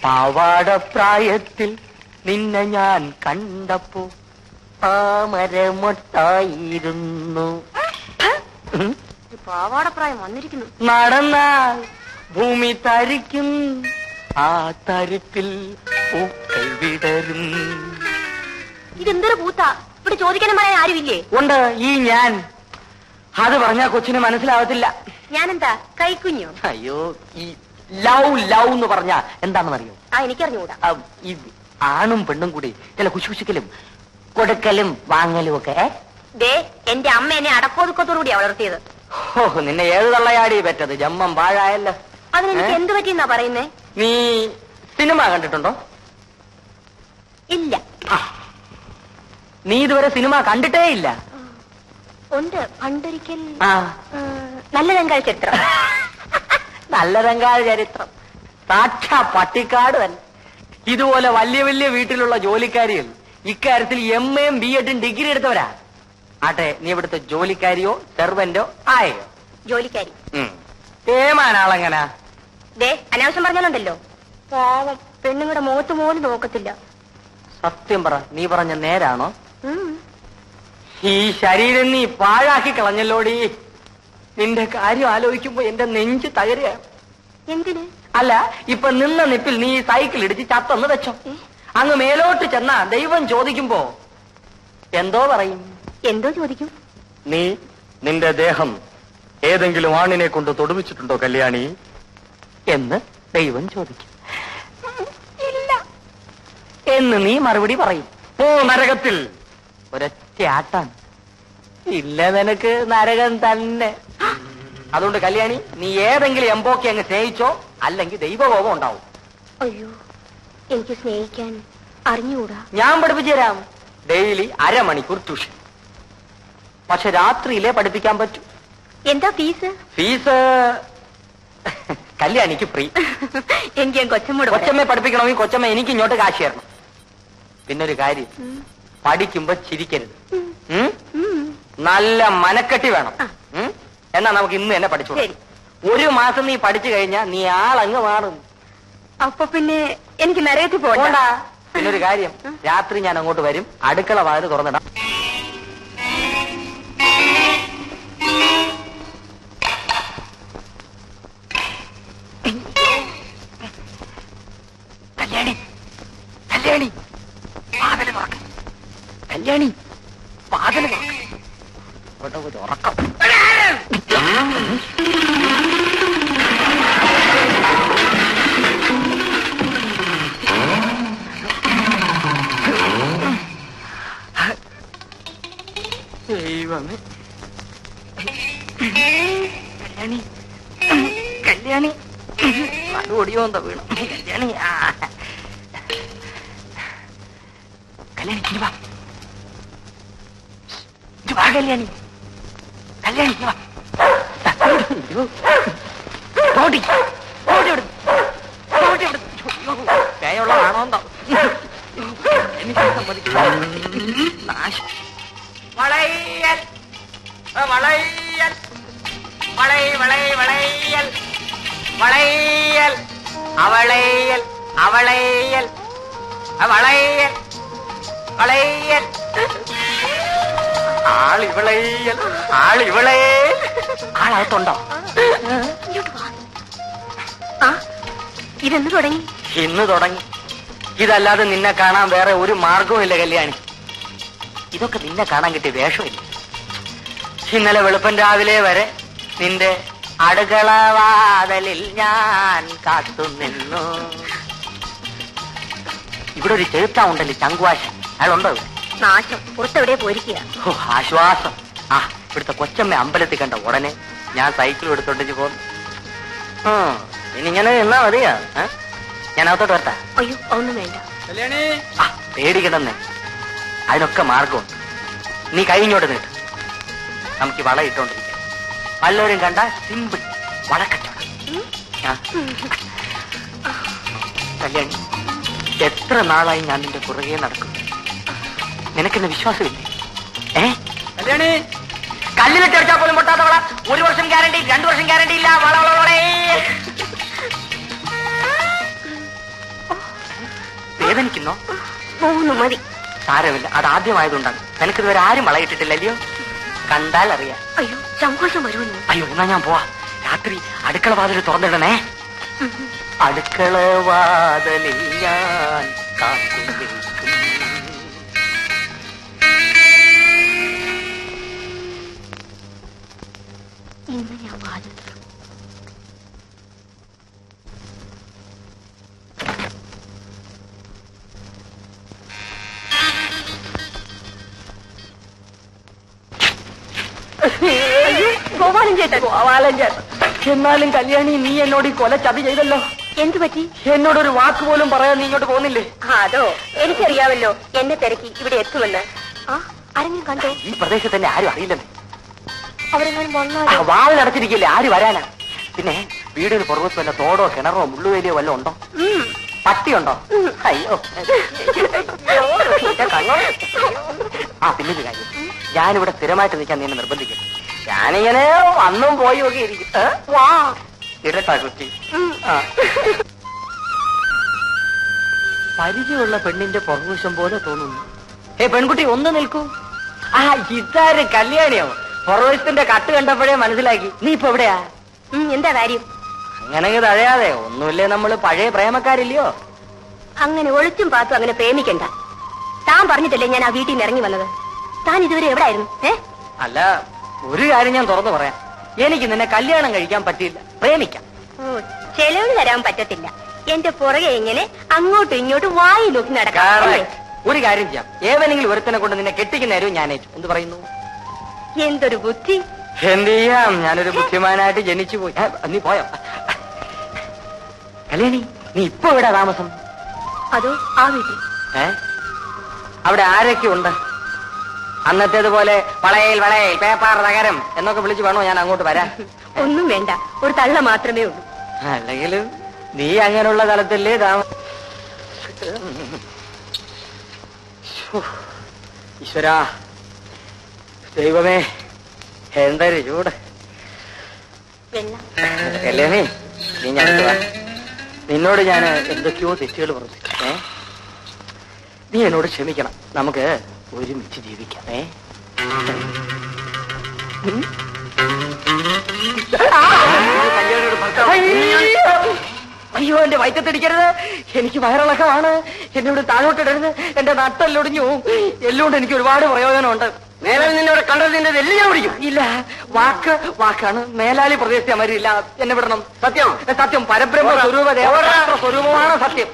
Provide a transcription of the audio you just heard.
പാവാടപ്രായത്തിൽ നിന്നെ ഞാൻ കണ്ടപ്പോ താമരമൊട്ടായിരുന്നു. പാവാടപ്രായം വന്നിരിക്കുന്നു. നടന്നാൽ ഭൂമി തരിക്കും, ആ തരിപ്പിൽ പൂക്കൾ വിടരും. ഇതെന്തൊരു പൂത്താ? ഇവിടെ ചോദിക്കാനും പറയാൻ ആരുമില്ലേ? ഉണ്ട്, ഈ ഞാൻ. അത് പറഞ്ഞാ കൊച്ചിന് മനസ്സിലാവത്തില്ല. ഞാനെന്താ കൈക്കുഞ്ഞോ? അയ്യോ, ഈ ലവ് ലവ് എന്ന് പറഞ്ഞാ എന്താണെന്നറിയോ? എനിക്കറിഞ്ഞുകൂടാ. ഈ ആണും പെണ്ണും കൂടി ചില കുശുകുശുക്കലും കൊടുക്കലും വാങ്ങലും ഒക്കെ. എന്റെ അമ്മ എന്നെ അടക്കോതുക്കത്തോടുകൂടിയാ വളർത്തിയത്. ഓ, നിന്നെ ഏത് തള്ളയാടി പറ്റത്? ജമ്മം പാഴായല്ലോ. അതിനെനിക്ക് എന്ത് പറ്റിയെന്നാ പറയുന്നേ? നീ സിനിമ കണ്ടിട്ടുണ്ടോ? ഇല്ല. നീ ഇതുവരെ സിനിമ കണ്ടിട്ടേ ഇല്ല? ഉണ്ട്, പണ്ടൊരിക്കൽ. നല്ല രംഗാൾ ചരിത്രം. നല്ല രംഗാൾ ചരിത്രം സാക്ഷാ പട്ടിക്കാട് തന്നെ. ഇതുപോലെ വലിയ വലിയ വീട്ടിലുള്ള ജോലിക്കാരികൾ ഇക്കാര്യത്തിൽ MA യും BEd ഡിഗ്രി എടുത്തവരാ. ആട്ടെ, നീ ഇവിടുത്തെ ജോലിക്കാരിയോ സെർവന്റോ ആയോ? ജോലിക്കാരി. ഏമാനാളെങ്ങനാ? അനാവശ്യം പറഞ്ഞാലുണ്ടല്ലോ, പാവം പെണ്ണുങ്ങളുടെ മുഖത്ത് പോലും നോക്കത്തില്ല. സത്യം പറ, നീ പറഞ്ഞ നേരാണോ? ഈ ശരീരം നീ പാഴാക്കി കളഞ്ഞല്ലോടി. നിന്റെ കാര്യം ആലോചിക്കുമ്പോ എന്റെ നെഞ്ച് തകരുക. എന്തിന്? അല്ല, ഇപ്പൊ നിന്ന നിപ്പിൽ നീ സൈക്കിൾ ഇടിച്ച് ചത്തെന്ന് വെച്ചോ. അങ്ങ് മേലോട്ട് ചെന്നാ ദൈവം ചോദിക്കുമ്പോ എന്തോ പറയും? എന്തോ ചോദിക്കും? നീ നിന്റെ ദേഹം ഏതെങ്കിലും ആണിനെ കൊണ്ട് തൊടുവിച്ചിട്ടുണ്ടോ കല്യാണി എന്ന് ദൈവം ചോദിക്കും. ഇല്ല എന്ന് നീ മറുപടി പറയും. ഓ, നരകത്തിൽ ഒരൊറ്റ ആട്ടാണ്. ഇല്ല, നിനക്ക് നരകം തന്നെ. അതുകൊണ്ട് കല്യാണി, നീ ഏതെങ്കിലും എംബോക്കെ അങ്ങ് സ്നേഹിച്ചോ, അല്ലെങ്കിൽ ദൈവകോപം ഉണ്ടാവും. അയ്യോ, എനിക്ക് സ്നേഹിക്കാൻ അറിഞ്ഞുകൂടാ. ഞാൻ പഠിപ്പിച്ചു തരാം. ഡെയിലി അരമണിക്കൂർ ട്യൂഷൻ. പക്ഷെ രാത്രിയിലേ പഠിപ്പിക്കാൻ പറ്റൂ. എന്താ ഫീസ്? Fees കല്യാണിക്ക് free. എനിക്ക് കൊച്ചമ്മയെ പഠിപ്പിക്കണമെങ്കിൽ കൊച്ചമ്മ എനിക്ക് ഇങ്ങോട്ട് കാശ് തരണം. പിന്നൊരു കാര്യം, പഠിക്കുമ്പോ ചിരിക്കരുത്. നല്ല മനക്കെട്ടി വേണം. എന്നാ നമുക്ക് ഇന്ന് തന്നെ പഠിച്ചു. ഒരു മാസം നീ പഠിച്ചു കഴിഞ്ഞാ നീ ആളങ്ങ് മാറും. അപ്പൊ പിന്നെ എനിക്ക് നരകത്തിൽ പോകണ്ട. പിന്നൊരു കാര്യം, രാത്രി ഞാൻ അങ്ങോട്ട് വരും. അടുക്കള വാതിൽ തുറന്നിടാം. കല്യാണി, കല്യാണി, വാതില് തുറക്ക്. കല്യാണി, വാതില് തുറക്ക്. ഇവിടെ ഒരു ഉറക്കം. ദൈവമേ, കല്യാണി, കല്യാണി, ഓടിയോ എന്താ വീണു? കല്യാണി, കല്യാണി, വാ കല്യാണി, കല്യാണി, ഓടി ഓടി ഓടി പേയുള്ളതാണോ എന്തോ എനിക്ക് സമ്മതിക്കില്ല. വളയൽ വളയൽ വളയൽ വളയൽ അവളയൽ അവളയൽ വളയൽ വളയൽ ആളിവളയൽ ആളിവളേ. ആളകത്തുണ്ടോ? ഇതെന്ന് തുടങ്ങി? ഇന്ന് തുടങ്ങി. ഇതല്ലാതെ നിന്നെ കാണാൻ വേറെ ഒരു മാർഗവും ഇല്ല കല്യാണി. ഇതൊക്കെ നിന്നെ കാണാൻ കിട്ടിയ വേഷമില്ല. ഇന്നലെ വെളുപ്പൻ രാവിലെ വരെ നിന്റെ അടുക്കളവാതലിൽ ഞാൻ കാത്തുനിന്നു. ഇവിടെ ഒരു ചെറുത്ത ഉണ്ടല്ലോ, ചങ്കുവാശൻ, അയാളുണ്ടോ? നാശം, പുറത്തെവിടെ പോയിരിക്കുക. ഓ, ആശ്വാസം. ഇവിടുത്തെ കൊച്ചമ്മ അമ്പലത്തിൽ കണ്ട ഉടനെ ഞാൻ സൈക്കിൾ എടുത്തോണ്ടിച്ച് പോന്നു. ഇനിങ്ങനെ എന്നാ മതിയാ? ഞാൻ അകത്തോട്ട് വരട്ടാ? അയ്യോ, ഒന്നും വേണ്ട. പേടിക്കണമെന്നേ, അതിനൊക്കെ മാർഗമുണ്ട്. നീ കഴിഞ്ഞോട്ട് നീട്ട്, നമുക്ക് വള ഇട്ടോണ്ടിരിക്കാം. വല്ലവരും കണ്ട സിമ്പിൾ വളക്കച്ചവടം. കല്യാണി, എത്ര നാളായി ഞാൻ നിന്റെ പുറകെ നടക്കും. നിനക്കെന്നെ വിശ്വാസമില്ലേ? കല്യാണി, കല്ലിലിട്ട് അടിച്ചാൽ പോലും പൊട്ടാത്ത വള. 1 വർഷം ഗ്യാരണ്ടി, 2 വർഷം ഗ്യാരണ്ടി ഇല്ല. വള വള വളേ. വേദനിക്കുന്നോ? 3 മതി. സാരമില്ല, അത് ആദ്യമായതുണ്ടാകും. നിനക്കിതുവരെ ആരും വളയിട്ടിട്ടില്ലല്ലയോ? കണ്ടാൽ അറിയാം. അയ്യോ, സംഘോഷം വരുമെന്നു. അയ്യോ, എന്നാ ഞാൻ പോവാ. രാത്രി അടുക്കള വാതിൽ തുറന്നിടണേ. അടുക്കള വാതിലിൽ ഞാൻ കാത്തു നിൽക്കും. ഇന്ന് ഞാൻ വാതിൽ ഗോപാലൻ ചേട്ടൻ. എന്നാലും കല്യാണി, നീ എന്നോട് ഈ കൊല ചതി ചെയ്തല്ലോ. എന്തു പറ്റി? എന്നോടൊരു വാക്ക് പോലും പറയാൻ നീ ഇങ്ങോട്ട് പോകുന്നില്ലേ? അതോ, എനിക്കറിയാമല്ലോ എന്നെ തിരക്കി ഇവിടെ എത്തുമെന്ന്. ആരെങ്കിലും കണ്ടോ? ഈ പ്രദേശത്ത് തന്നെ ആരും അറിയില്ലെന്ന്. അവരെങ്ങാനും വന്നാലോ? വാതിൽ അടച്ചിരിക്കില്ലേ, ആര് വരാനാ? പിന്നെ വീടിന് പുറത്ത് വല്ല തോടോ കിണറോ മുള്ളുവേലിയോ വല്ലോ ഉണ്ടോ? പട്ടിയുണ്ടോ? അയ്യോ. പിന്നൊരു കാര്യം, ഞാനിവിടെ സ്ഥിരമായിട്ട് നിൽക്കാൻ നീ നിർബന്ധിക്കും. ഞാനിങ്ങനെ അന്നും പോയി ഒക്കെ ഇരിക്കും. വാ ഇടട്ടാ കുട്ടി. പരിചയമുള്ള പെണ്ണിന്റെ പുറകുവശം പോലെ തോന്നുന്നു. പെൺകുട്ടി ഒന്ന് നിൽക്കൂ. ഇതാര് കല്യാണിയോ? പുറവശത്തിന്റെ കട്ട് കണ്ടപ്പോഴേ മനസ്സിലാക്കി. നീ ഇപ്പൊ എവിടെയാ? എന്താ കാര്യം? അങ്ങനെ തഴയാതെ. ഒന്നുമില്ലേ, നമ്മള് പഴയ പ്രേമക്കാരില്ലയോ? അങ്ങനെ ഒളിച്ചും പാത്തും അങ്ങനെ പ്രേമിക്കണ്ട. താൻ പറഞ്ഞിട്ടല്ലേ ഞാൻ ആ വീട്ടിൽ നിന്ന് ഇറങ്ങി വന്നത്. താൻ ഇതുവരെ എവിടായിരുന്നു? അല്ല, ഒരു കാര്യം ഞാൻ തുറന്നു പറയാം. എനിക്ക് നിന്നെ കല്യാണം കഴിക്കാൻ പറ്റില്ല, പ്രേമിക്കാം. ചെലവ് തരാൻ പറ്റത്തില്ല. എന്റെ പുറകെ ഇങ്ങനെ അങ്ങോട്ടും ഇങ്ങോട്ടും വായി നോക്കി നടക്കാം. ഒരു കാര്യം ചെയ്യാം, ഏവനെങ്കിലും ഒരുത്തനെ കൊണ്ട് നിന്നെ കെട്ടിക്കുന്ന നേരവും ഞാനേറ്റു. എന്ത് പറയുന്നു? എന്തൊരു ബുദ്ധി! എന്ത് ചെയ്യാം, ഞാനൊരു ബുദ്ധിമാനായിട്ട് ജനിച്ചു പോയി. നീ പോയോ? കല്യാണി, നീ ഇപ്പൊ എവിടാ താമസം? അതോ ആ വീട്ടിൽ. അവിടെ ആരൊക്കെ ഉണ്ട്? അന്നത്തേതുപോലെ വളയിൽ വളയിൽ പേപ്പാർ നഗരം എന്നൊക്കെ വിളിച്ചു വേണോ ഞാൻ അങ്ങോട്ട് വരാൻ? ഒന്നും വേണ്ട, ഒരു തള്ള മാത്രമേ ഉള്ളൂ. അല്ലെങ്കിലും നീ അങ്ങനെയുള്ള തലത്തില്ലേ ഈശ്വരാ, ദൈവമേ, എന്തൊരു ചൂട്. കല്യാണി, നീ ഞാൻ നിന്നോട് ഞാൻ എന്തൊക്കെയോ തെറ്റുകൾ പറഞ്ഞു. നീ എന്നോട് ക്ഷമിക്കണം. നമുക്ക് ഒരുമിച്ച് ജീവിക്കാം. അയ്യോ, എന്റെ വയറ്റത്തിടിക്കരുത്. എനിക്ക് വയറിളക്കമാണ്. എന്നോട് താഴോട്ടിടരുത്. എന്റെ നട്ടെല്ലൊടിഞ്ഞു. എല്ലുകൊണ്ട് എനിക്ക് ഒരുപാട് പ്രയോജനമുണ്ട്. മേലാലി നിന്നോട് കണ്ടത് നിന്റെ എല്ല് ഞാൻ പിടിക്കും. ഇല്ല, വാക്കാണ്. മേലാലി പ്രദേശത്തെ അമരില്ല. എന്നെ വിടണം. സത്യം, സത്യം. പരബ്രഹ്മ സ്വരൂപ ദേവതാ സ്വരൂപമാണ് സത്യം.